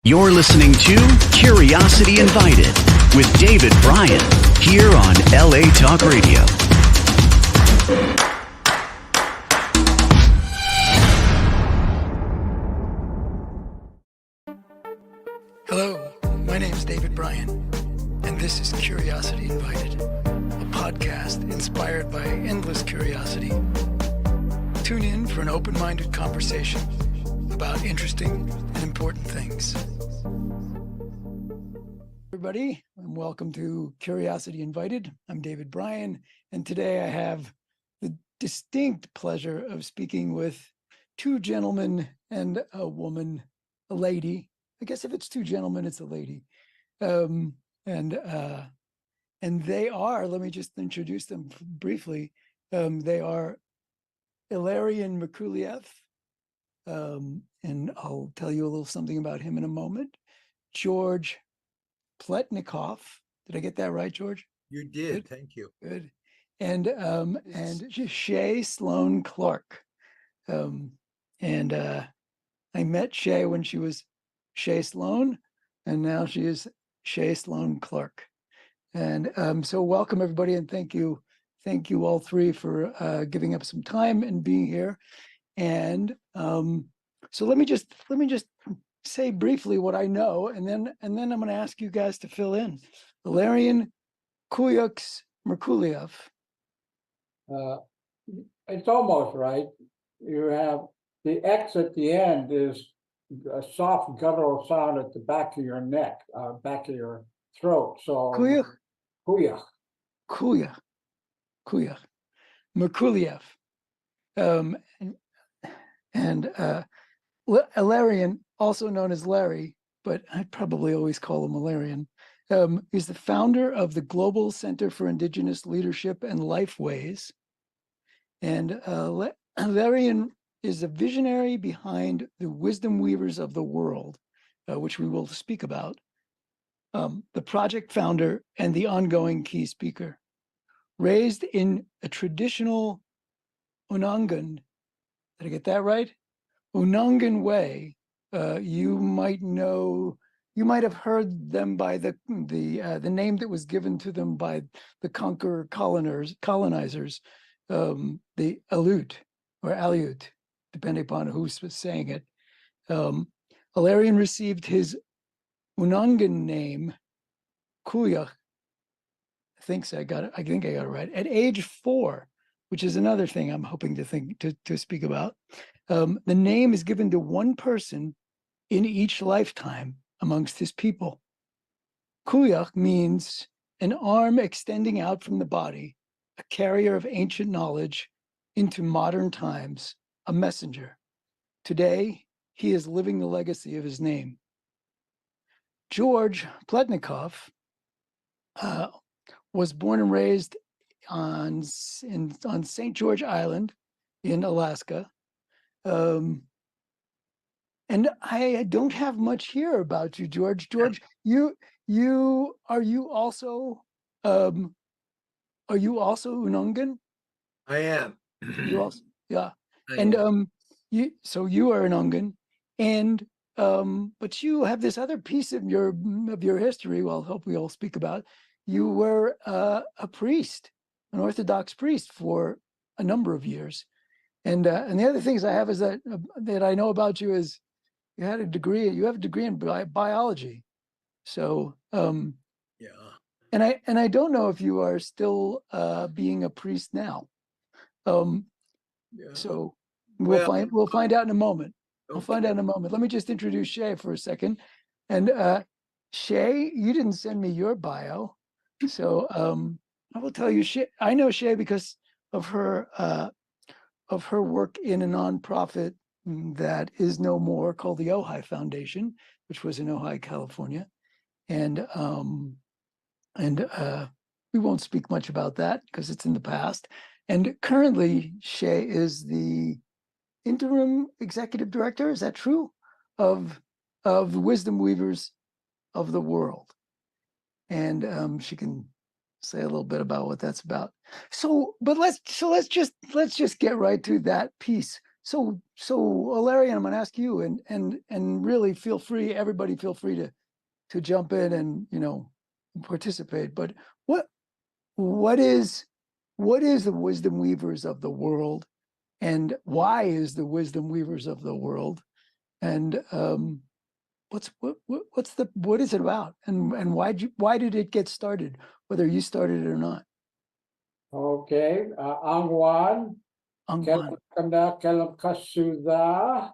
You're listening to Curiosity Invited with David Bryan here on LA Talk Radio. Hello, my name is David Bryan, and this is Curiosity Invited, a podcast inspired by endless curiosity. Tune in for an open-minded conversation about interesting and important things. Everybody, and welcome to Curiosity Invited. I'm David Bryan, and today I have the distinct pleasure of speaking with two gentlemen and a woman, a lady. I guess if it's two gentlemen, it's a lady. And they are, let me just introduce them briefly. They are Ilarion Merkuliev, and I'll tell you a little something about him in a moment. George Pletnikov. Did I get that right, George? You did. Good. Thank you. Good. And Shay Sloan Clark. I met Shay when she was Shay Sloan, and now she is Shay Sloan Clark. And so welcome everybody, and thank you all three for giving up some time and being here. And so let me just say briefly what I know, and then I'm going to ask you guys to fill in. Ilarion Merkuliev. It's almost right. You have the X at the end is a soft guttural sound at the back of your neck, back of your throat. So Kuya. Merkuliev. Ilarion, also known as Larry, but I'd probably always call him Ilarion, is the founder of the Global Center for Indigenous Leadership and Lifeways. And Ilarion is a visionary behind the Wisdom Weavers of the World, which we will speak about, the project founder and the ongoing key speaker. Raised in a traditional Unangan, did I get that right? Unangan way. You might have heard them by the name that was given to them by the conqueror colonizers, the Aleut or Aleut, depending upon who's saying it. Ilarion received his Unangan name, Kuya. I think I got it right, at age 4, which is another thing I'm hoping to speak about. The name is given to one person in each lifetime amongst his people. Kuya means an arm extending out from the body, a carrier of ancient knowledge into modern times, a messenger. Today, he is living the legacy of his name. George Pletnikov was born and raised on St. George Island in Alaska. And I don't have much here about you, George. George, are you also Unangan? I am. You also, yeah. I And am. you are Unangan, and but you have this other piece of your history. Well, I hope we all speak about. You were a priest, an Orthodox priest for a number of years. And the other things I have is that I know about you is you have a degree in biology. So Yeah. and I don't know if you are still being a priest now. Yeah. So we'll find out in a moment. We'll find out in a moment. Let me just introduce Shay for a second. And Shay, you didn't send me your bio, so I will tell you. Shay, I know Shay because of her work in a nonprofit that is no more, called the Ojai Foundation, which was in Ojai, California, and we won't speak much about that because it's in the past. And currently, Shay is the interim executive director. Is that true? Of the Wisdom Weavers of the World, and she can say a little bit about what that's about. So, but let's just get right to that piece. So Alarian, I'm going to ask you, and really feel free, everybody feel free to jump in and, you know, participate. But what what is the wisdom weavers of the world, and why is the wisdom weavers of the world, and what is it about, and why did it get started, whether you started it or not? Okay, Angwan, Angwan. kanda kelam kasuda,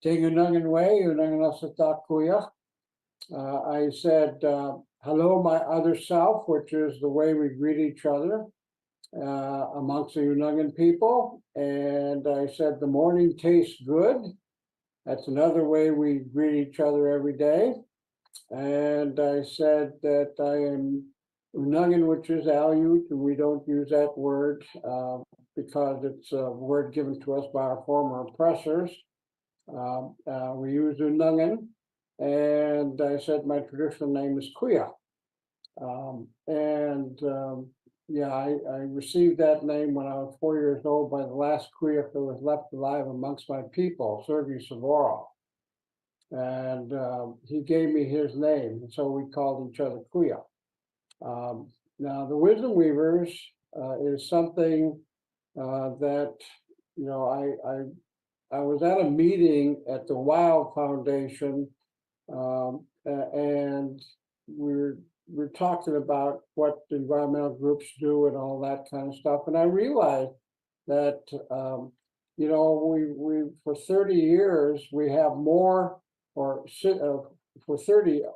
tingunangan way, unangan asata kuya. I said, hello, my other self, which is the way we greet each other amongst the Unangan people. And I said, the morning tastes good. That's another way we greet each other every day. And I said that I am Unangan, which is Aleut, and we don't use that word because it's a word given to us by our former oppressors. We use Unangan, and I said my traditional name is Kuya. Yeah, I received that name when I was 4 years old by the last Kuya that was left alive amongst my people, Sergei Suvorov. And he gave me his name, and so we called each other Kuya. Now, the Wisdom Weavers is something that, you know, I was at a meeting at the Wild Foundation, and we're talking about what environmental groups do and all that kind of stuff. And I realized that, you know, we for 30 years, we have more, or for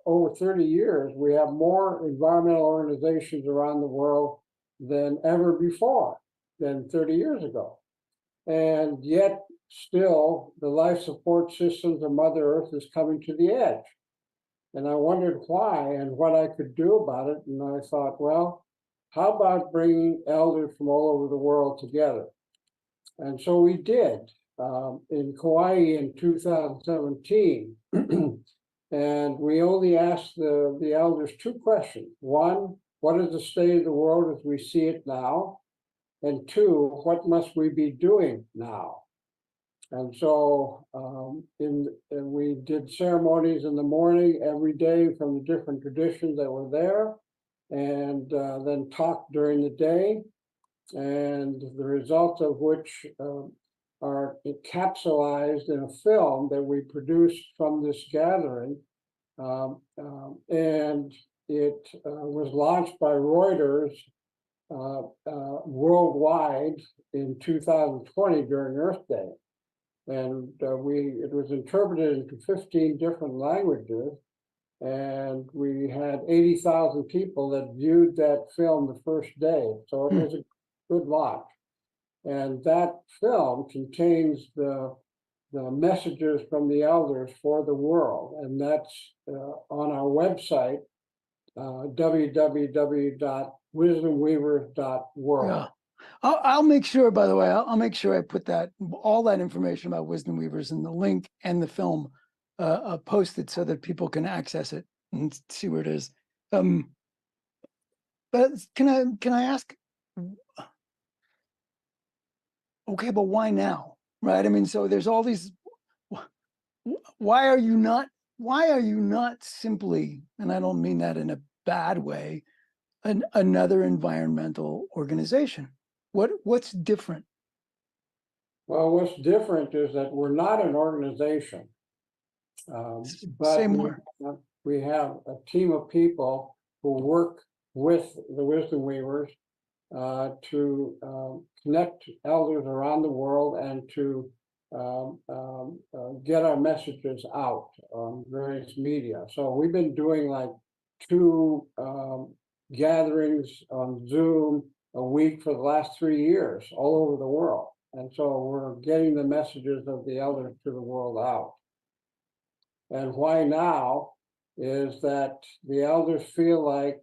over 30 years, we have more environmental organizations around the world than ever before, than 30 years ago. And yet still the life support systems of Mother Earth is coming to the edge. And I wondered why and what I could do about it. And I thought, well, how about bringing elders from all over the world together? And so we did in Kauai in 2017. And we only asked the elders two questions. One, what is the state of the world as we see it now? And two, what must we be doing now? And so we did ceremonies in the morning every day from the different traditions that were there, and then talked during the day, and the results of which are encapsulated in a film that we produced from this gathering. And it was launched by Reuters worldwide in 2020 during Earth Day. And it was interpreted into 15 different languages, and we had 80,000 people that viewed that film the first day. So it was a good launch. And that film contains the messages from the elders for the world, and that's on our website, www.wisdomweavers.world. Yeah. I'll make sure, by the way, I'll make sure I put all that information about Wisdom Weavers in the link and the film posted so that people can access it and see where it is. But can I ask, okay, but why now? Right? I mean, so there's all these, why are you not simply, and I don't mean that in a bad way, another environmental organization? What's different? Well, what's different is that we're not an organization, but Say more. we have a team of people who work with the Wisdom Weavers to connect elders around the world and to get our messages out on various media. So we've been doing like 2 gatherings on Zoom a week for the last 3 years all over the world. And so we're getting the messages of the elders to the world out. And why now is that the elders feel like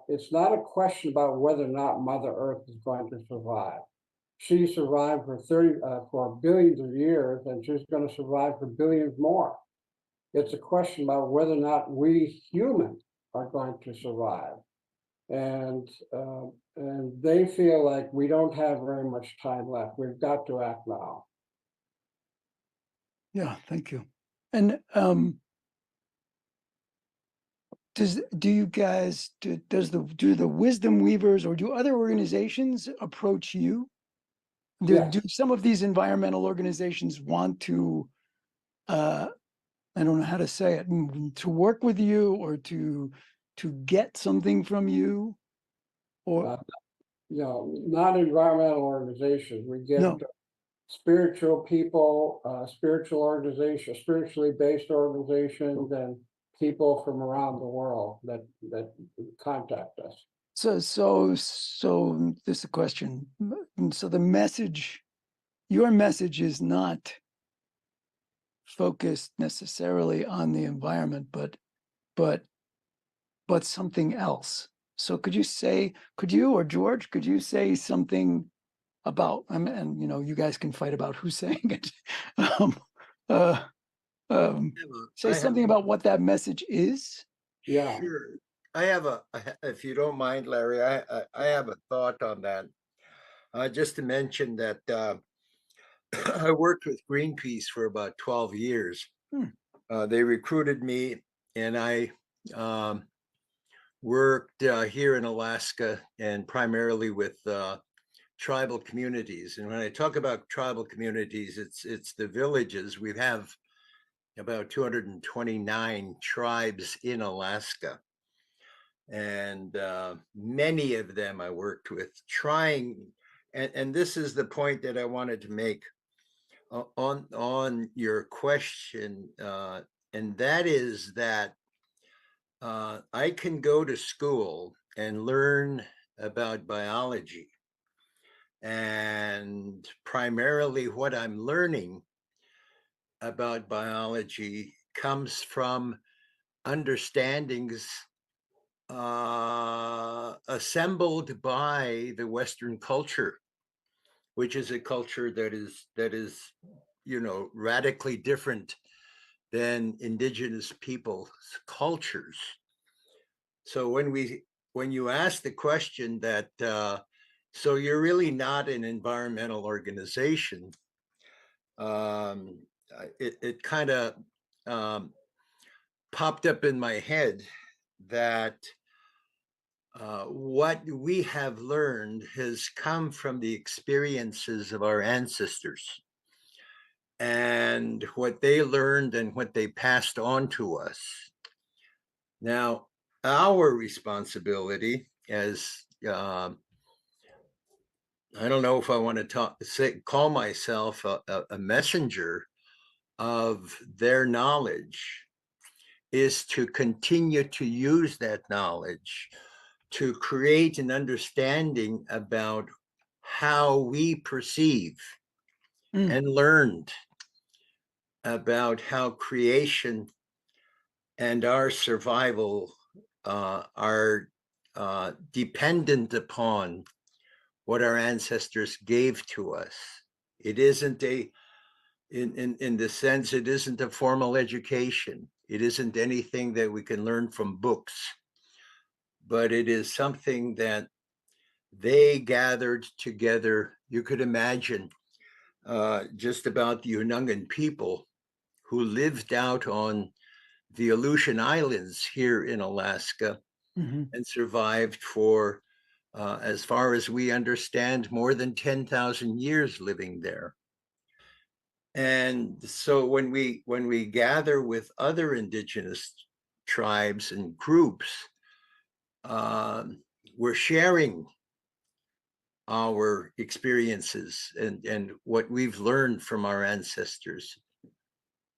it's not a question about whether or not Mother Earth is going to survive. She survived for billions of years, and she's going to survive for billions more. It's a question about whether or not we humans are going to survive. And they feel like we don't have very much time left. We've got to act now. Yeah, thank you. And do you guys do the Wisdom Weavers or do other organizations approach you? Yes. Do some of these environmental organizations want to I don't know how to say it, to work with you or to get something from you? Or You know, not environmental organizations. We get no. spiritual people, spiritual organizations, spiritually based organizations, and people from around the world that contact us. So this is a question. So the message, your message is not focused necessarily on the environment, but something else. So could you or George, could you say something about, and you know, you guys can fight about who's saying it. um, uh, say I have something about what that message is. Yeah. Sure. If you don't mind, Larry, I have a thought on that. Just to mention that I worked with Greenpeace for about 12 years. Hmm. They recruited me, and I worked here in Alaska and primarily with tribal communities. And when I talk about tribal communities, it's the villages. We have about 229 tribes in Alaska. And many of them I worked with trying, and this is the point that I wanted to make on your question, and that is that I can go to school and learn about biology, and primarily what I'm learning about biology comes from understandings assembled by the Western culture, which is a culture that is radically different than indigenous people's cultures. So when you ask the question that so you're really not an environmental organization, um, it kind of popped up in my head that what we have learned has come from the experiences of our ancestors and what they learned and what they passed on to us. Now, our responsibility as I don't know if I want to call myself a messenger of their knowledge is to continue to use that knowledge to create an understanding about how we perceive and learned about how creation and our survival are dependent upon what our ancestors gave to us. It isn't in the sense, it isn't a formal education. It isn't anything that we can learn from books, but it is something that they gathered together. You could imagine just about the Unungan people who lived out on the Aleutian Islands here in Alaska and survived for, as far as we understand, more than 10,000 years living there. And so when we gather with other indigenous tribes and groups, we're sharing our experiences and what we've learned from our ancestors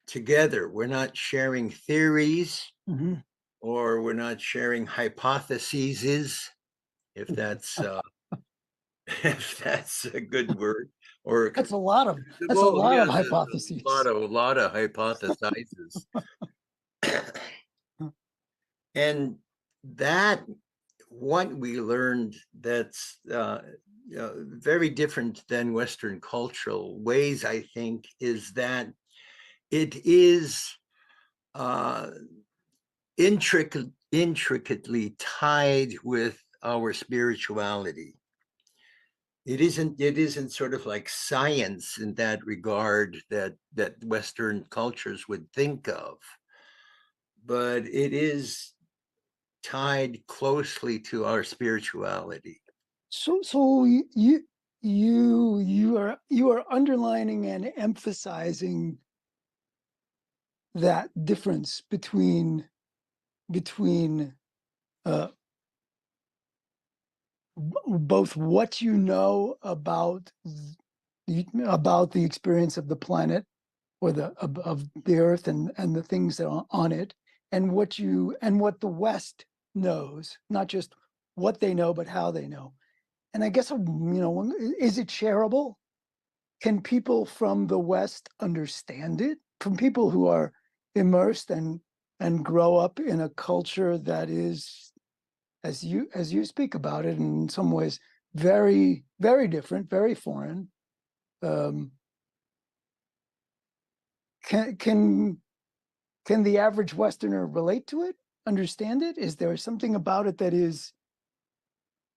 together. We're not sharing theories or we're not sharing hypotheses, if that's if that's a good word. Or That's a lot of yeah, hypotheses. a lot of hypothesizes. And that what we learned that's very different than Western cultural ways, I think, is that it is intricately tied with our spirituality. it isn't sort of like science in that regard that Western cultures would think of, but it is tied closely to our spirituality. So you are underlining and emphasizing that difference between uh, both what you know about the experience of the planet or of the Earth and the things that are on it, and what the West knows, not just what they know, but how they know. And I guess, is it shareable? Can people from the West understand it? From people who are immersed and grow up in a culture that is, as you speak about it, in some ways very, very different, very foreign. Um, can the average Westerner relate to it? Understand it? Is there something about it that is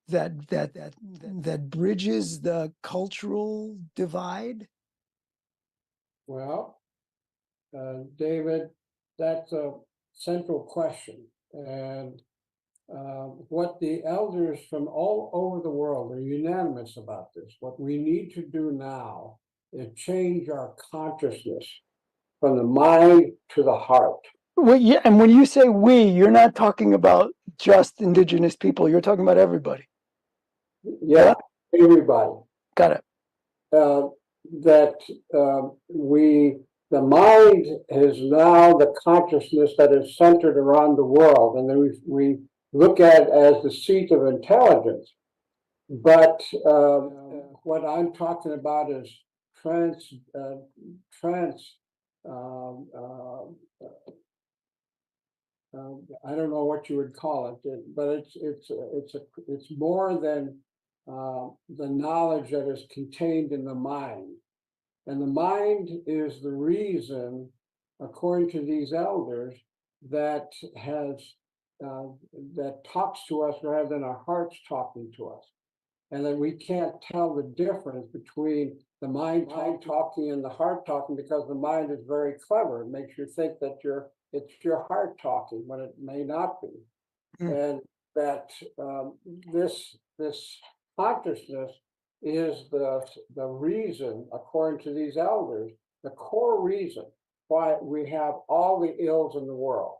that bridges the cultural divide? Well, David, that's a central question. And what the elders from all over the world are unanimous about this. What we need to do now is change our consciousness from the mind to the heart. Well, yeah, and when you say we, you're not talking about just indigenous people. You're talking about everybody. Yeah, everybody. Got it. That the mind is now the consciousness that is centered around the world, and then we look at it as the seat of intelligence. But what I'm talking about is trans um, uh, I don't know what you would call it, but it's more than the knowledge that is contained in the mind. And the mind is the reason, according to these elders, that has that talks to us rather than our hearts talking to us. And that we can't tell the difference between the mind talking and the heart talking, because the mind is very clever. It makes you think that it's your heart talking when it may not be. And that this consciousness is the reason, according to these elders, the core reason why we have all the ills in the world.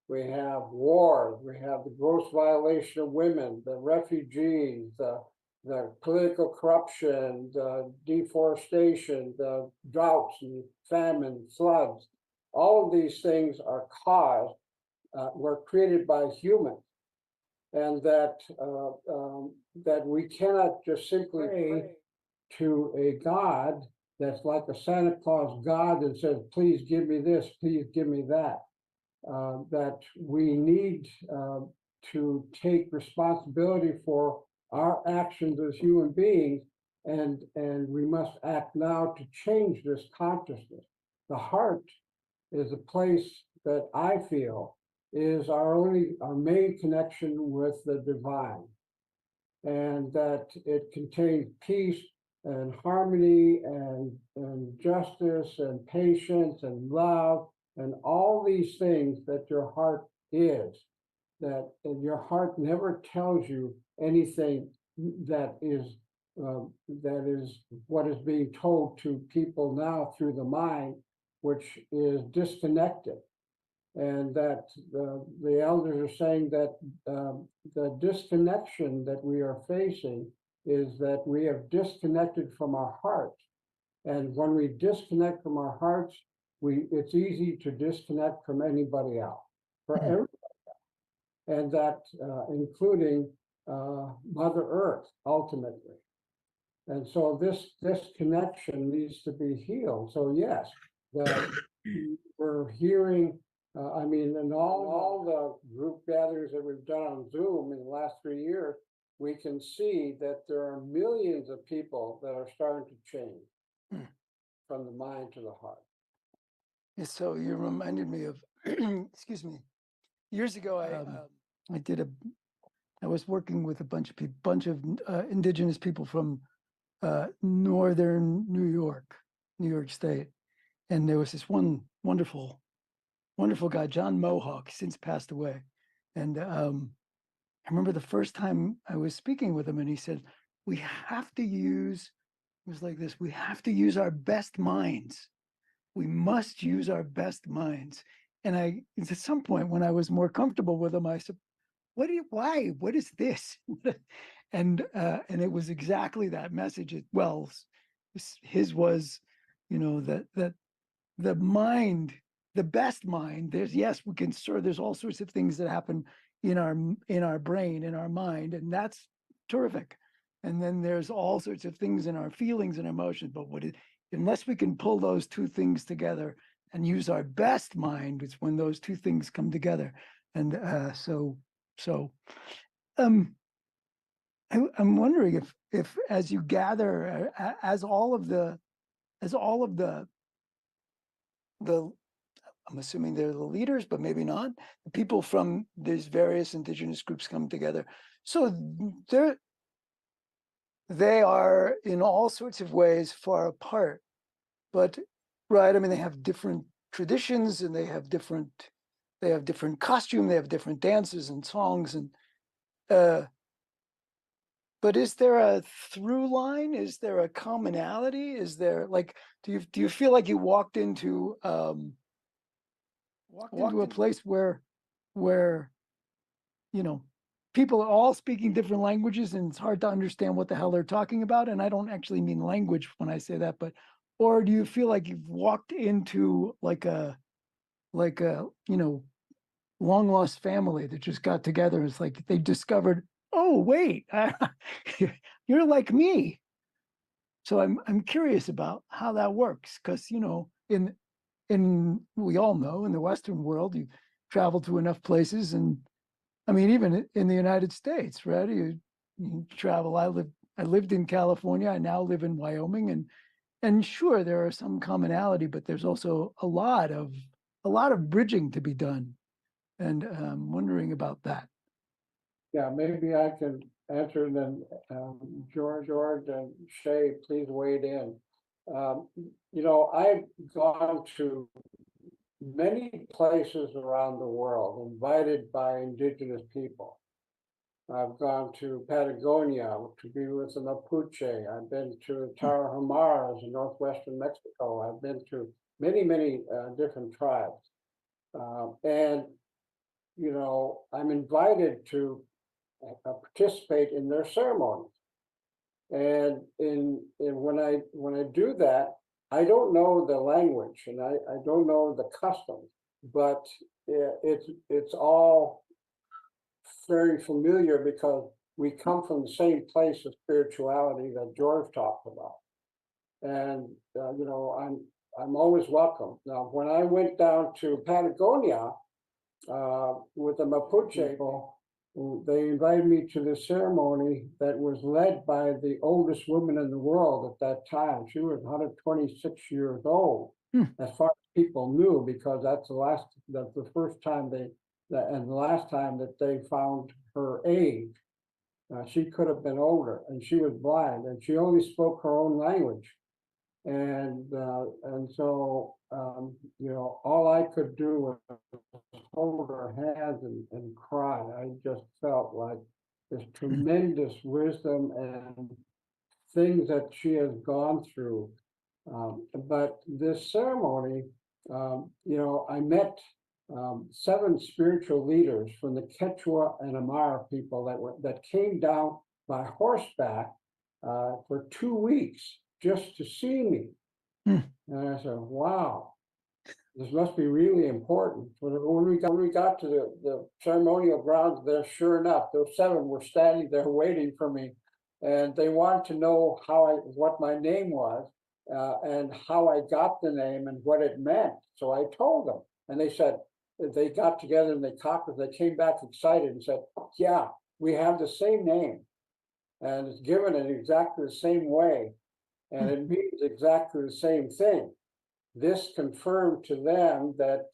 We have wars, we have the gross violation of women, the refugees, the political corruption, the deforestation, the droughts and famine, floods. All of these things are caused, were created by humans, and that we cannot just simply pray to a God that's like a Santa Claus God that says, please give me this, please give me that. That we need to take responsibility for our actions as human beings, and we must act now to change this consciousness. The heart is a place that I feel is our main connection with the divine, and that it contains peace and harmony and justice and patience and love and all these things that your heart is. That your heart never tells you anything that is what is being told to people now through the mind, which is disconnected. And that the elders are saying that the disconnection that we are facing is that we have disconnected from our hearts. And when we disconnect from our hearts, it's easy to disconnect from anybody else, for everybody, and that including Mother Earth ultimately. And so this connection needs to be healed. So yes, we're hearing. I mean, in all the group gatherings that we've done on Zoom in the last 3 years, we can see that there are millions of people that are starting to change from the mind to the heart. So you reminded me of, excuse me, years ago I was working with a bunch of indigenous people from northern New York State. And there was this one wonderful guy, John Mohawk, since passed away. And I remember the first time I was speaking with him, and he said, we have to use, it was like this, we have to use our best minds. We must use our best minds. And at some point when I was more comfortable with him, I said, why? What is this? And it was exactly that message. Well, his was, that the mind, the best mind, we can there's all sorts of things that happen in our brain, in our mind, and that's terrific. And then there's all sorts of things in our feelings and emotions, but unless we can pull those two things together and use our best mind, it's when those two things come together. And so I'm wondering if as you gather, as all of the I'm assuming they're the leaders, but maybe not, the people from these various indigenous groups come together. So they are in all sorts of ways far apart, but right, I mean, they have different traditions, and they have different costume, they have different dances and songs, and but is there a through line? Is there a commonality? Is there, like, do you feel like you walked into a place where people are all speaking different languages, and it's hard to understand what the hell they're talking about? And I don't actually mean language when I say that, but, or do you feel like you've walked into like a long lost family that just got together? It's like they discovered, oh wait, you're like me. So I'm curious about how that works, because in we all know in the Western world, you travel to enough places, and I mean, even in the United States, right? You travel. I lived in California. I now live in Wyoming, and sure, there are some commonality, but there's also a lot of bridging to be done. And I'm wondering about that. Yeah, maybe I can answer, and then George and Shay, please wade in. I've gone to many places around the world, invited by indigenous people. I've gone to Patagonia to be with the Mapuche. I've been to Tarahumaras in northwestern Mexico. I've been to many, many different tribes. And, I'm invited to participate in their ceremonies. And when I do that, I don't know the language, and I don't know the customs, but it's all very familiar because we come from the same place of spirituality that George talked about. And I'm always welcome. Now, when I went down to Patagonia with the Mapuche people, they invited me to the ceremony that was led by the oldest woman in the world at that time. She was 126 years old, as far as people knew, because that's the first time and the last time that they found her age. She could have been older, and she was blind, and she only spoke her own language. And so all I could do was hold her hands and cry. I just felt like this tremendous wisdom and things that she has gone through. But this ceremony, I met 7 spiritual leaders from the Quechua and Amara people that came down by horseback for 2 weeks just to see me. And I said, wow, this must be really important. When we got to the ceremonial grounds there, sure enough, those 7 were standing there waiting for me. And they wanted to know what my name was, and how I got the name and what it meant. So I told them, and they said, they got together and they talked, and they came back excited and said, yeah, we have the same name, and it's given in exactly the same way, and it means exactly the same thing. This confirmed to them that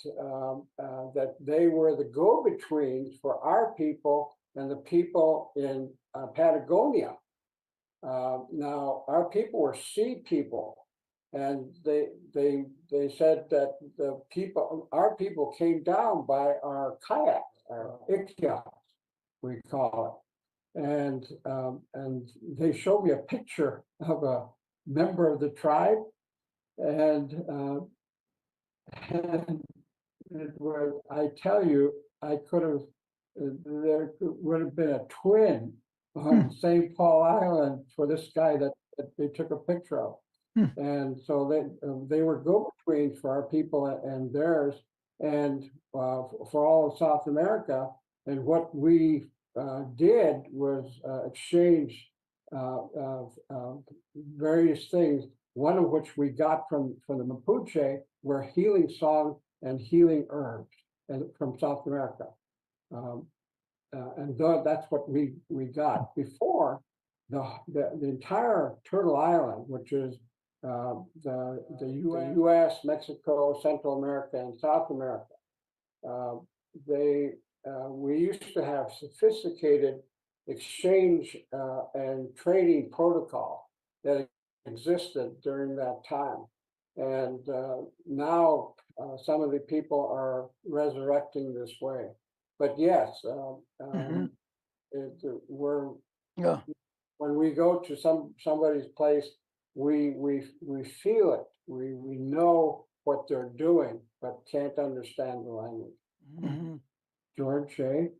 that they were the go-betweens for our people and the people in Patagonia. Now, our people were sea people, and they said that our people came down by our kayaks, our ikyas, we call it, and they showed me a picture of a member of the tribe, and, and it was, I tell you, I could have, there would have been a twin on St. Paul Island for this guy that they took a picture of. And so they were go-betweens for our people and theirs, and for all of South America. And what we did was exchange various things. One of which we got from the Mapuche were healing songs and healing herbs, and from South America. And that's what we got before the entire Turtle Island, which is the U.S., Mexico, Central America, and South America. We used to have sophisticated exchange and trading protocol that existed during that time. And now some of the people are resurrecting this way. But yes, Yeah. when we go to somebody's place, we feel it. We know what they're doing, but can't understand the language. George Shea?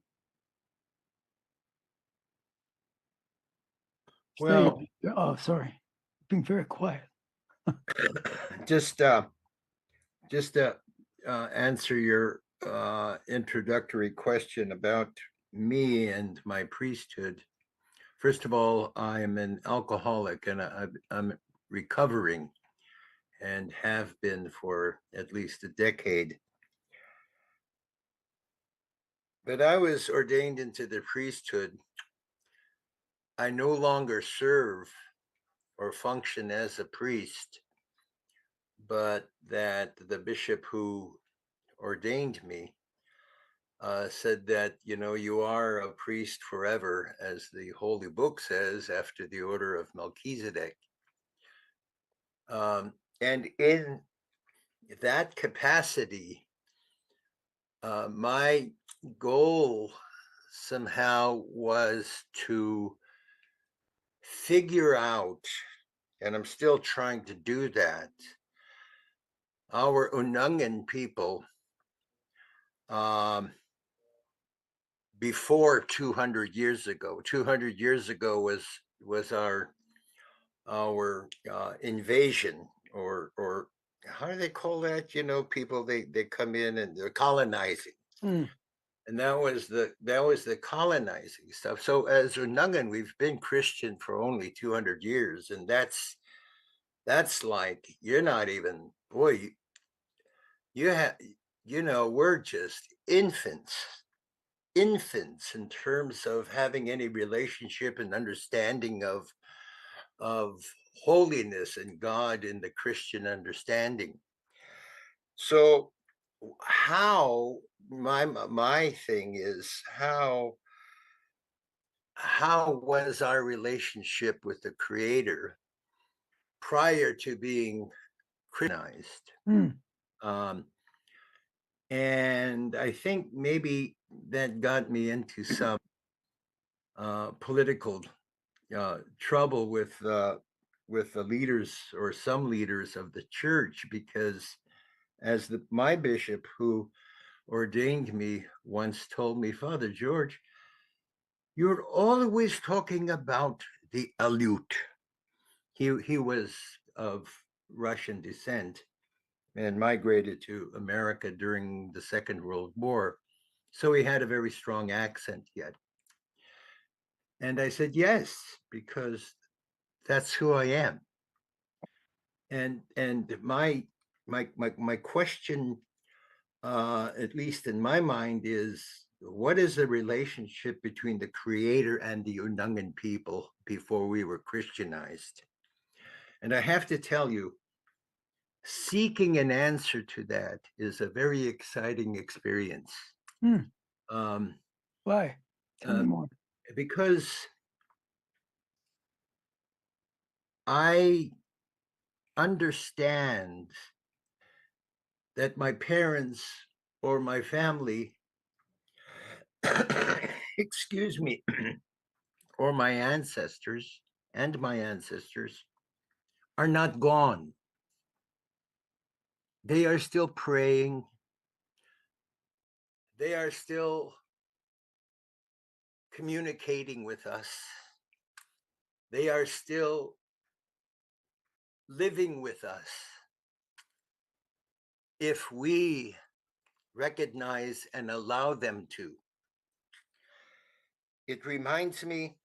Well, Oh, sorry, being very quiet. just to answer your introductory question about me and my priesthood. First of all, I am an alcoholic, and I'm recovering and have been for at least a decade. But I was ordained into the priesthood. I no longer serve or function as a priest, but that the bishop who ordained me said that, you are a priest forever, as the Holy Book says, after the order of Melchizedek. And in that capacity, my goal somehow was to figure out, and I'm still trying to do that, our Unangan people before 200 years ago. 200 years ago was our invasion, or how do they call that? People they come in and they're colonizing. And that was the colonizing stuff. So as Unangan, we've been Christian for only 200 years, and that's like, you're not even, boy, you have, we're just infants in terms of having any relationship and understanding of holiness and God in the Christian understanding. So how my thing is, how was our relationship with the Creator prior to being Christianized? And I think maybe that got me into some political trouble with the leaders, or some leaders of the church, because as my bishop who ordained me once told me, Father George, you're always talking about the Aleut. He was of Russian descent and migrated to America during the Second World War. So he had a very strong accent yet. And I said, yes, because that's who I am. And my question, at least in my mind, is, what is the relationship between the Creator and the Unangan people before we were Christianized? And I have to tell you, seeking an answer to that is a very exciting experience. Why? Tell me more. Because I understand that my parents or my family, excuse me, or my ancestors are not gone. They are still praying. They are still communicating with us. They are still living with us. If we recognize and allow them to. It reminds me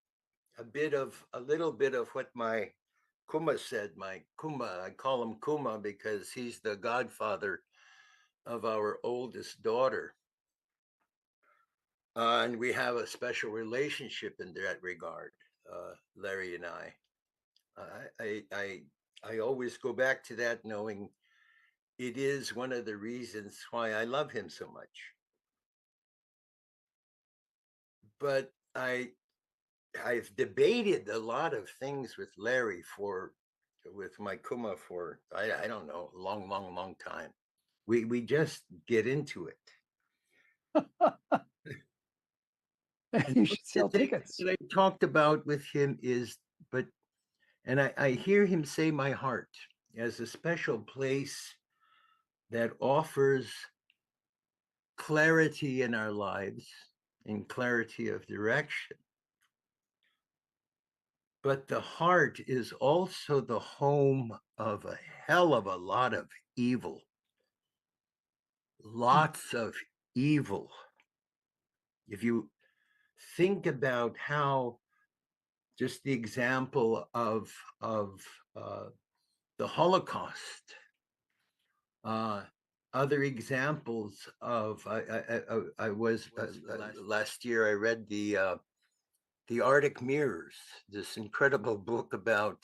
a little bit of what my Kuma said. My Kuma, I call him Kuma because he's the godfather of our oldest daughter. And we have a special relationship in that regard, Larry and I. I always go back to that, knowing it is one of the reasons why I love him so much. But I've debated a lot of things with Larry with my Kuma for I don't know, a long time. We just get into it. You should The sell thing tickets. that I talked about with him is, and I hear him say my heart as a special place that offers clarity in our lives and clarity of direction. But the heart is also the home of a hell of a lot of evil. Lots of evil. If you think about how just the example of the Holocaust, other examples of I was last year I read the Arctic Mirrors, this incredible book about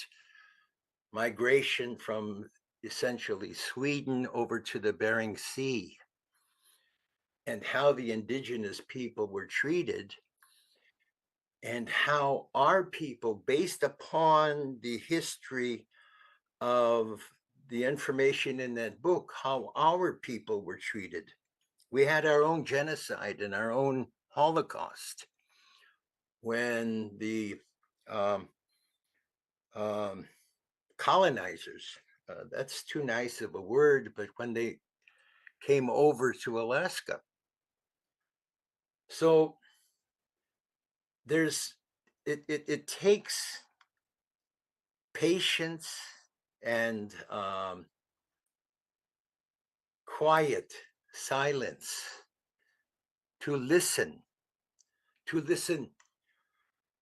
migration from essentially Sweden over to the Bering Sea and how the indigenous people were treated, and how our people, based upon the history of the information in that book, how our people were treated. We had our own genocide and our own Holocaust when the colonizers, that's too nice of a word, but when they came over to Alaska. So it takes patience and quiet silence to listen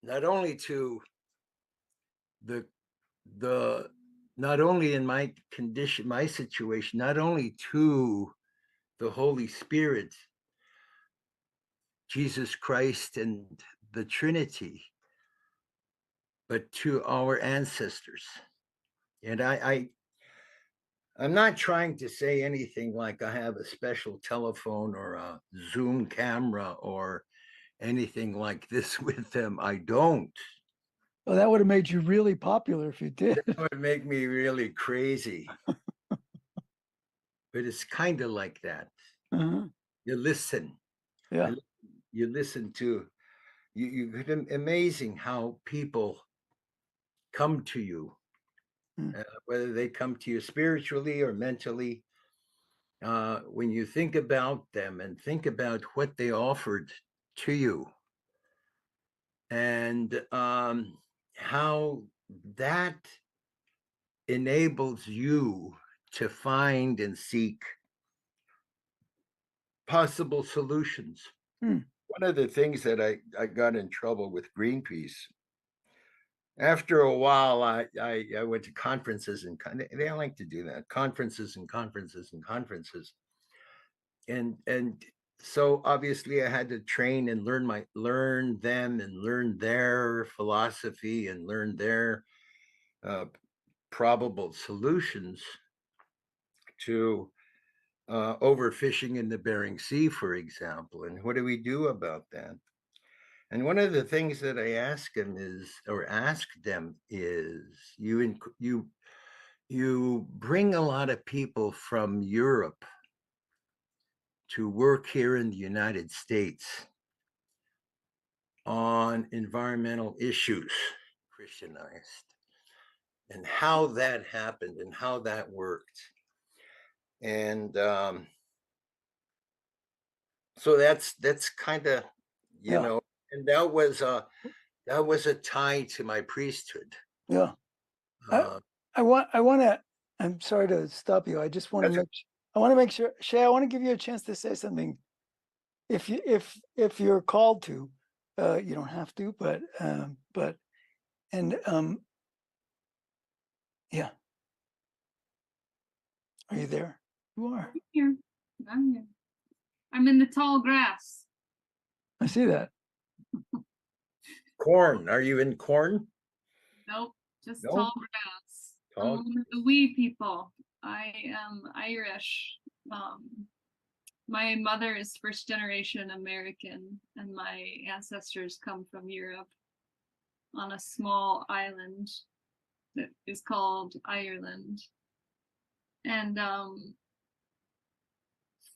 not only to the not only in my condition, my situation, not only to the Holy Spirit, Jesus Christ, and the Trinity, but to our ancestors. And I'm not trying to say anything like I have a special telephone or a Zoom camera or anything like this with them. I don't. Well, that would have made you really popular if you did. That would make me really crazy. But it's kind of like that. Uh-huh. You listen. Yeah. You listen to amazing how people come to you, whether they come to you spiritually or mentally. When you think about them and think about what they offered to you, and how that enables you to find and seek possible solutions. One of the things that I got in trouble with Greenpeace, after a while, I went to conferences, and they like to do that, conferences and conferences and conferences. And so obviously I had to train and learn them and learn their philosophy and learn their probable solutions to overfishing in the Bering Sea, for example. And what do we do about that? And one of the things that I ask them is, you bring a lot of people from Europe to work here in the United States on environmental issues, Christianized, and how that happened and how that worked. And so that's kind of, Yeah. and that was a tie to my priesthood. Yeah. Uh, I want to, I'm sorry to stop you. I just want to make sure, Shay, I want to give you a chance to say something. If you're called to, you don't have to, but yeah. Are you there? You are. Here. I'm here. I'm in the tall grass. I see that. corn. Are you in corn? Nope, just No? tall grass. Tall I'm one of the wee people. I am Irish. My mother is first generation American, and my ancestors come from Europe on a small island that is called Ireland. And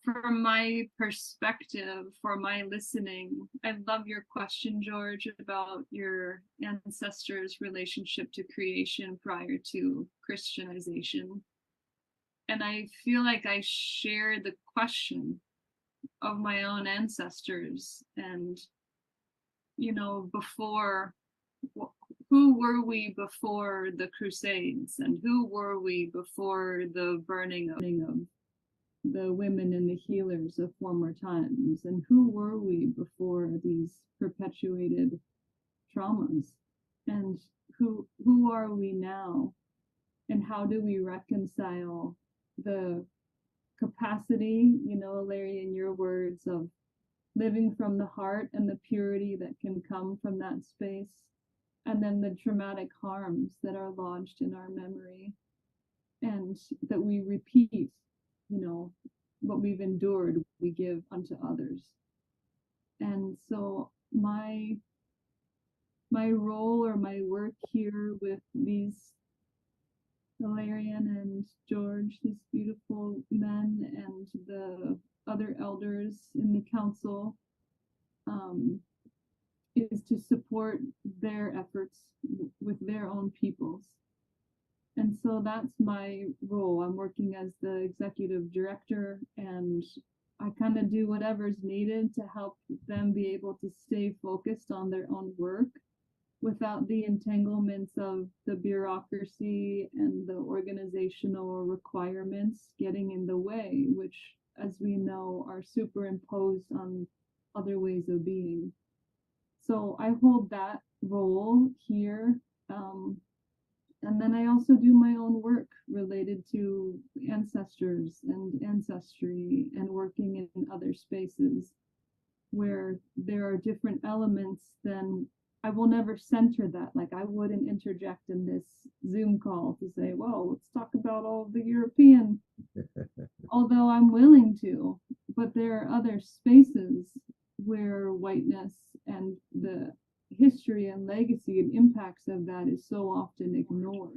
from my perspective, for my listening, I love your question, George, about your ancestors' relationship to creation prior to Christianization. And I feel like I share the question of my own ancestors and, before, who were we before the Crusades, and who were we before the burning of the women and the healers of former times, and who were we before these perpetuated traumas, and who are we now, and how do we reconcile the capacity, Larry, in your words, of living from the heart and the purity that can come from that space, and then the traumatic harms that are lodged in our memory and that we repeat, what we've endured, we give unto others. And so my role or my work here with these Valerian and George, these beautiful men, and the other elders in the council, is to support their efforts with their own peoples. And so that's my role. I'm working as the executive director, and I kind of do whatever's needed to help them be able to stay focused on their own work without the entanglements of the bureaucracy and the organizational requirements getting in the way, which, as we know, are superimposed on other ways of being. So I hold that role here. And then I also do my own work related to ancestors and ancestry and working in other spaces where there are different elements. Then I will never center that. Like, I wouldn't interject in this Zoom call to say, well, let's talk about all the European, although I'm willing to. But there are other spaces where whiteness and the history and legacy and impacts of that is so often ignored.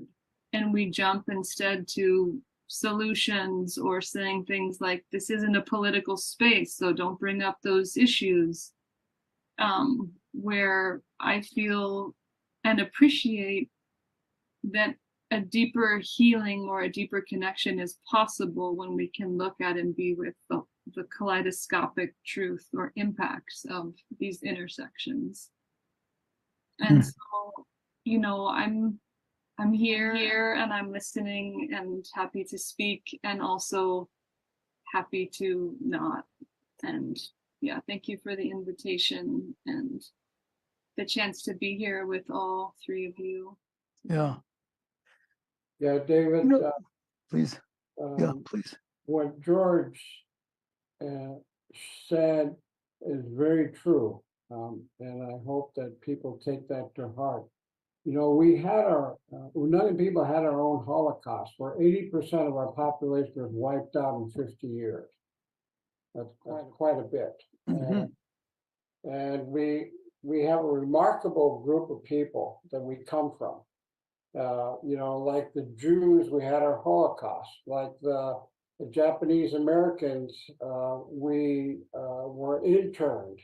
And we jump instead to solutions or saying things like, this isn't a political space, so don't bring up those issues. Where I feel and appreciate that a deeper healing or a deeper connection is possible when we can look at and be with the kaleidoscopic truth or impacts of these intersections. And so, I'm here and I'm listening and happy to speak, and also happy to not. And yeah, thank you for the invitation and the chance to be here with all three of you. Yeah. Yeah, David, Please. Yeah, please. what George said is very true. And I hope that people take that to heart. We had none people had our own Holocaust, where 80% of our population was wiped out in 50 years. That's quite a bit. Mm-hmm. And we we have a remarkable group of people that we come from. You know, like the Jews, we had our Holocaust. Like the Japanese Americans, we were interned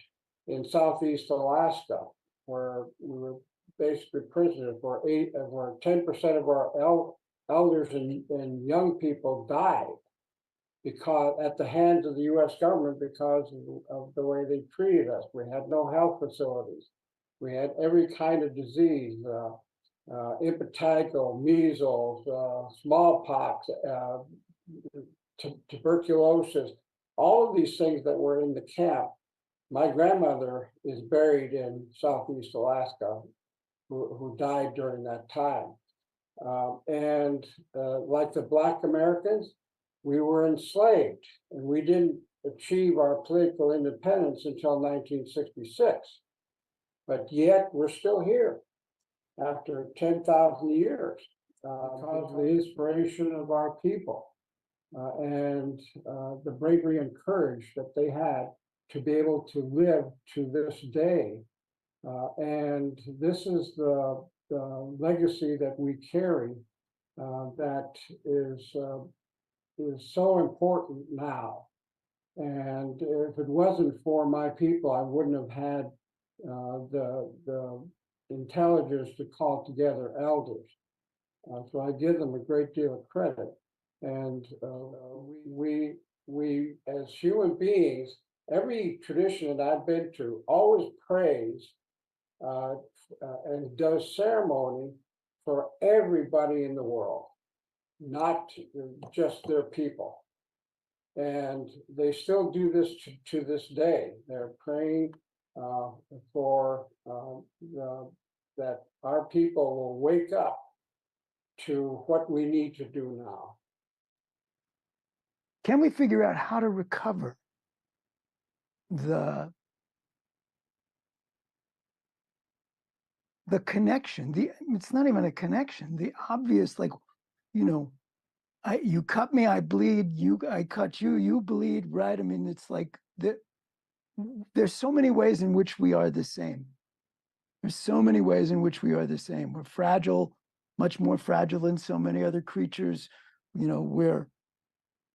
in Southeast Alaska, where we were basically prisoners. Where 10% of our elders and young people died because at the hands of the U.S. government because of the way they treated us. We had no health facilities. We had every kind of disease, impetigo, measles, smallpox, tuberculosis, all of these things that were in the camp. My grandmother is buried in Southeast Alaska, who died during that time. And like the Black Americans, we were enslaved, and we didn't achieve our political independence until 1966. But yet we're still here after 10,000 years because of the inspiration of our people and the bravery and courage that they had to be able to live to this day. And this is the legacy that we carry that is so important now. And if it wasn't for my people, I wouldn't have had the intelligence to call together elders. So I give them a great deal of credit. And we as human beings, every tradition that I've been to always prays and does ceremony for everybody in the world, not just their people. And they still do this to this day. They're praying for that our people will wake up to what we need to do now. Can we figure out how to recover the connection? It's not even a connection. The obvious, like, you know, you cut me, I bleed. I cut you, you bleed. Right? I mean, it's like there's so many ways in which we are the same. There's so many ways in which we are the same. We're fragile, much more fragile than so many other creatures. You know,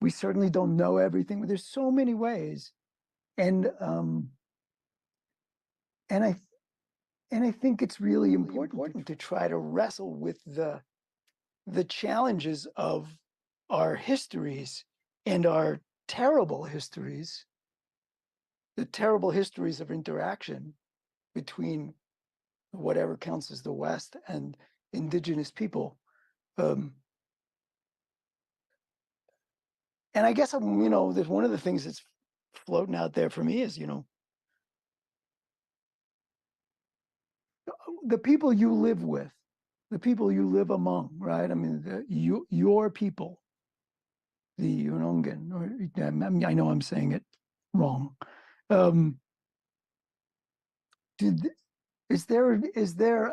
we certainly don't know everything, but there's so many ways. And I think it's really important to try to wrestle with the challenges of our histories and our terrible histories, the terrible histories of interaction between whatever counts as the West and indigenous people. And I guess, you know, there's one of the things that's floating out there for me is, you know, the people you live with, the people you live among, right? I mean, your people, the Unongan, or I know I'm saying it wrong. Is there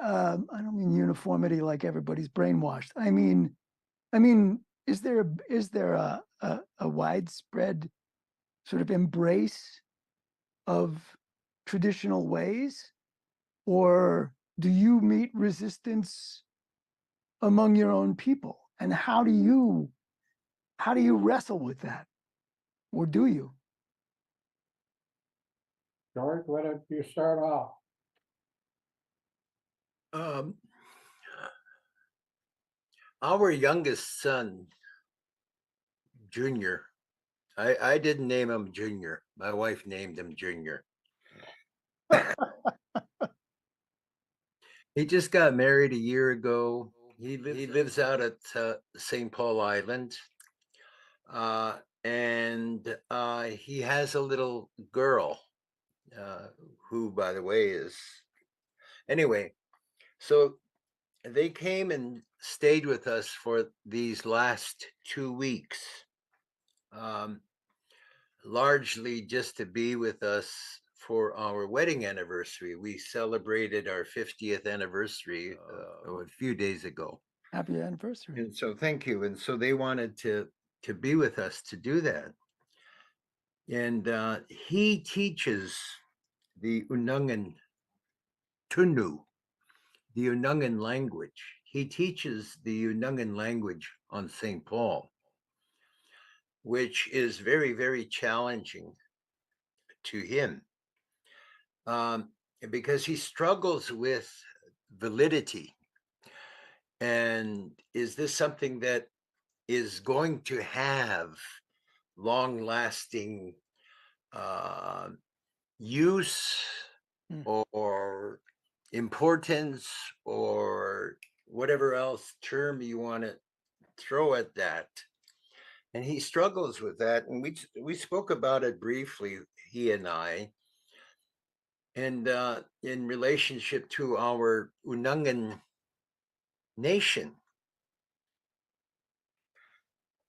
I don't mean uniformity like everybody's brainwashed. I mean, is there a widespread sort of embrace of traditional ways, or do you meet resistance among your own people? And how do you wrestle with that, or do you? George, why don't you start off? Our youngest son, Junior, I didn't name him Junior. My wife named him Junior. He just got married a year ago. He lives out at St. Paul Island. And he has a little girl who, by the way, is... Anyway, so they came and stayed with us for these last 2 weeks, largely just to be with us for our wedding anniversary. We celebrated our 50th anniversary a few days ago. Happy anniversary. And so thank you. And so they wanted to be with us to do that. And he teaches the Unungan Tunu, the Unungan language. He teaches the Unungan language on St. Paul, which is very, very challenging to him, because he struggles with validity. And is this something that is going to have long lasting use or importance or whatever else term you want to throw at that? And he struggles with that. And we spoke about it briefly, he and I, and in relationship to our Unungan nation.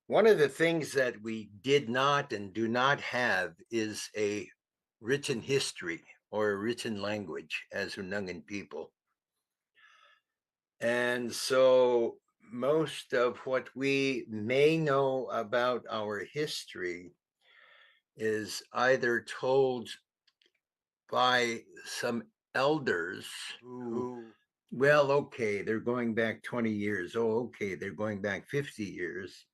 One of the things that we did not and do not have is a written history or a written language as Unungan people. And so most of what we may know about our history is either told by some elders who, well, okay, they're going back 20 years. Oh, okay, they're going back 50 years.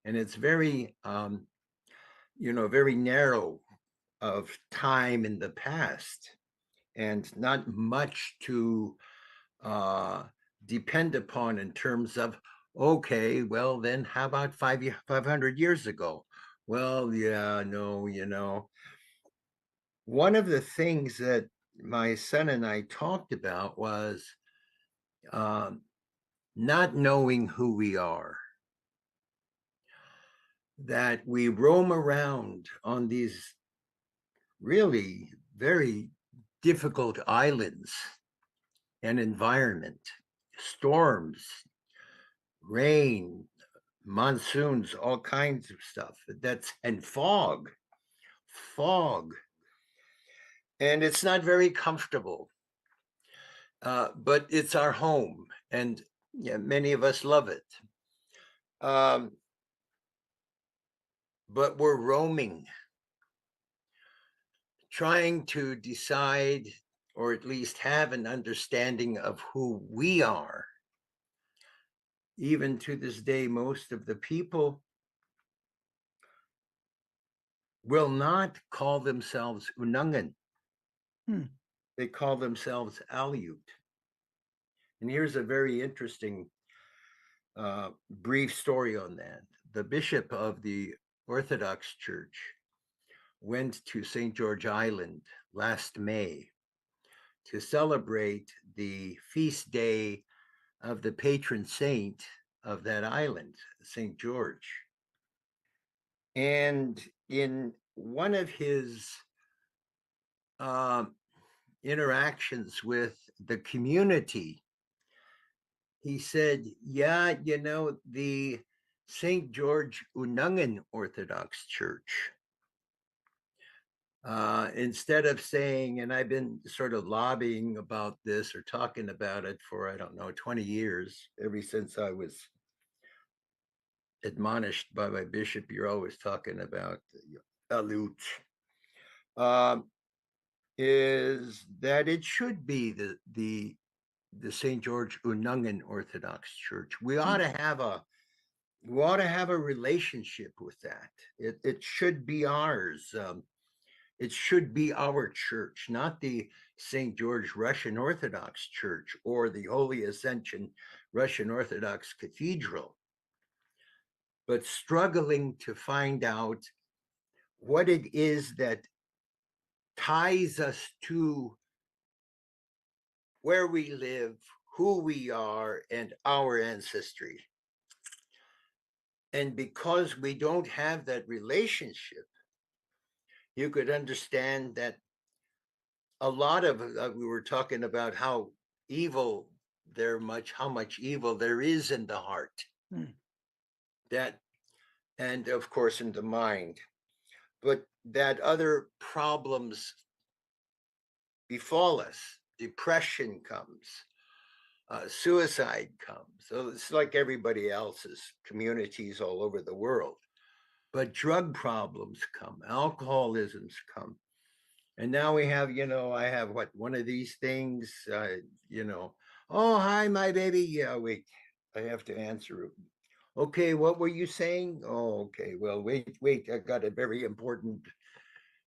And it's very, very narrow of time in the past and not much to depend upon in terms of, okay, well, then how about 500 years ago? Well, yeah, no. One of the things that my son and I talked about was not knowing who we are, that we roam around on these really very difficult islands and environment, storms, rain, monsoons, all kinds of stuff. And fog. And it's not very comfortable, but it's our home, and yeah, many of us love it. But we're roaming, trying to decide, or at least have an understanding of who we are. Even to this day, most of the people will not call themselves Unungan. They call themselves Aleut. And here's a very interesting brief story on that. The bishop of the Orthodox Church went to St. George Island last May to celebrate the feast day of the patron saint of that island, St. George. And in one of his interactions with the community, he said, yeah, the St. George Unungan Orthodox Church, instead of saying, and I've been sort of lobbying about this or talking about it for, I don't know, 20 years, ever since I was admonished by my bishop, you're always talking about Aleut, is that it should be the St. George Unungan Orthodox Church. We ought to have a relationship with that. It should be ours. It should be our church, not the St. George Russian Orthodox Church or the Holy Ascension Russian Orthodox Cathedral, but struggling to find out what it is that ties us to where we live, who we are, and our ancestry. And because we don't have that relationship, you could understand that a lot of we were talking about how much evil there is in the heart, that, and of course in the mind, but that other problems befall us. Depression comes, suicide comes. So it's like everybody else's communities all over the world. But drug problems come, alcoholisms come, And now we have, I have one of these things, oh, hi, my baby. Yeah, wait, I have to answer it. Okay, what were you saying? Oh, okay. Well, wait, I got a very important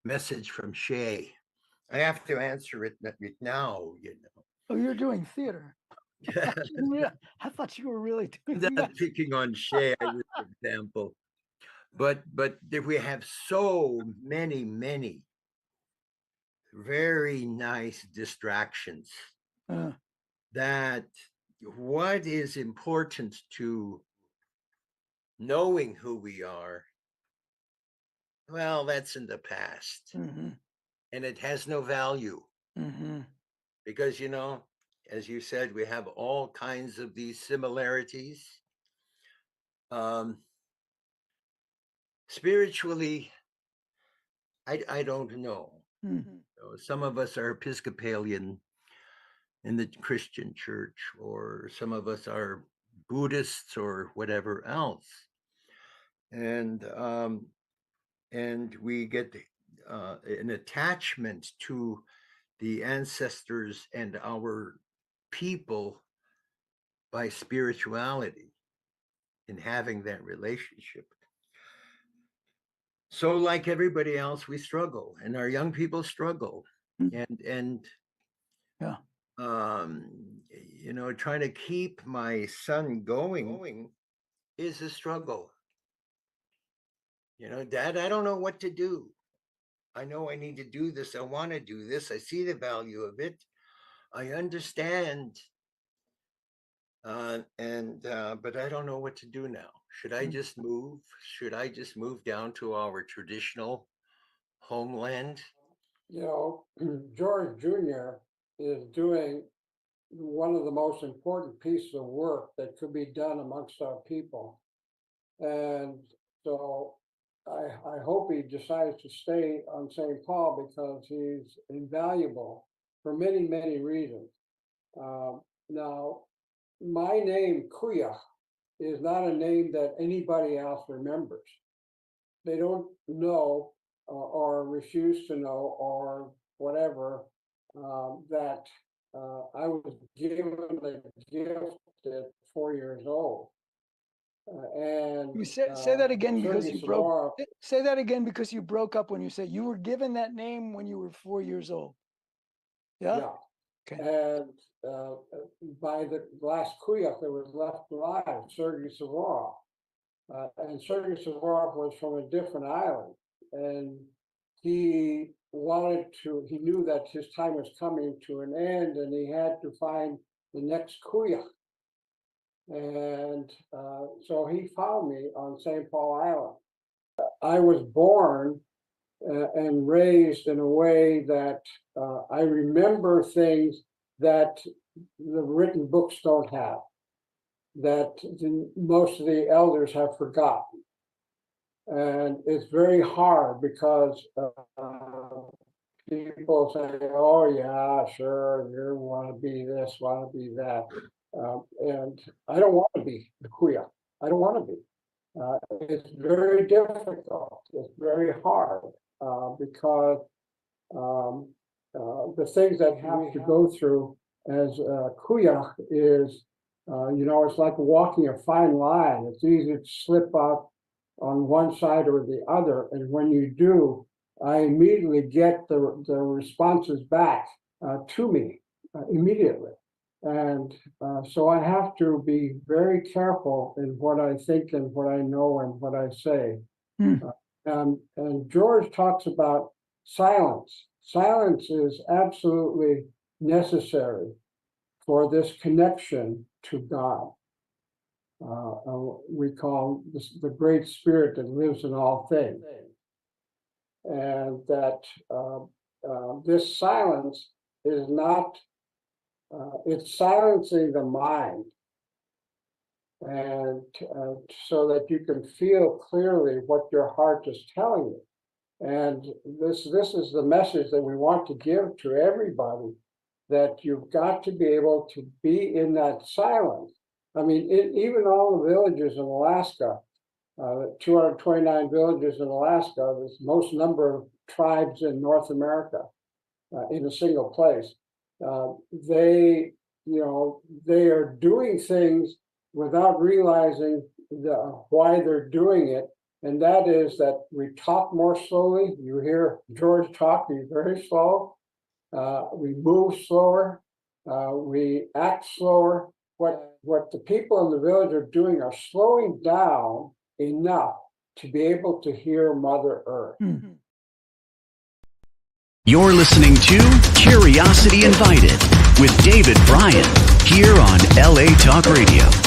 message from Shay. I have to answer it now, Oh, you're doing theater. I thought you were really doing Not that. picking on Shay, I use an example. But we have so many very nice distractions Uh, that what is important to knowing who we are, well, that's in the past. mhm, And it has no value mhm, because, as you said, we have all kinds of these similarities. Um, Spiritually, I don't know. mhm. Some of us are Episcopalian in the Christian church, or some of us are Buddhists or whatever else. And we get an attachment to the ancestors and our people by spirituality in having that relationship. So, like everybody else, we struggle, and our young people struggle, Mm. and Yeah. um, trying to keep my son going is a struggle. Dad, I don't know what to do. I know I need to do this. I want to do this. I see the value of it. I understand. But I don't know what to do now. Should I just move? Should I just move down to our traditional homeland? George Jr. is doing one of the most important pieces of work that could be done amongst our people. And so I hope he decides to stay on St. Paul because he's invaluable for many reasons. Now, my name, Kuya, is not a name that anybody else remembers. They don't know or refuse to know or whatever that I was given the gift at 4 years old. And You say that again because Sergei you broke. Suvorov, Say that again because you broke up when you said you were given that name when you were 4 years old. Yeah. yeah. Okay. And by the last Kuyak that was left alive, Sergei Suvorov. And Sergei Suvorov was from a different island. And he knew that his time was coming to an end and he had to find the next Kuyak. And so he found me on St. Paul Island. I was born and raised in a way that I remember things that the written books don't have, that most of the elders have forgotten. And it's very hard because people say, oh, yeah, sure, you want to be this, want to be that. And I don't want to be the Kuya. I don't want to be. It's very difficult. It's very hard because the things that have to go through as Kuya is, it's like walking a fine line. It's easy to slip up on one side or the other. And when you do, I immediately get the responses back to me immediately. And so I have to be very careful in what I think and what I know and what I say. And George talks about silence. Silence is absolutely necessary for this connection to God. We call this the Great Spirit that lives in all things. And that this silence is not, it's silencing the mind. And so that you can feel clearly what your heart is telling you. And this is the message that we want to give to everybody, that you've got to be able to be in that silence. I mean, even all the villages in Alaska, 229 villages in Alaska, the most number of tribes in North America. in a single place. They, they are doing things without realizing why they're doing it. And that is that we talk more slowly. You hear George talk, he's very slow. We move slower. We act slower. What the people in the village are doing are slowing down enough to be able to hear Mother Earth. You're listening to Curiosity Invited with David Bryan here on LA Talk Radio.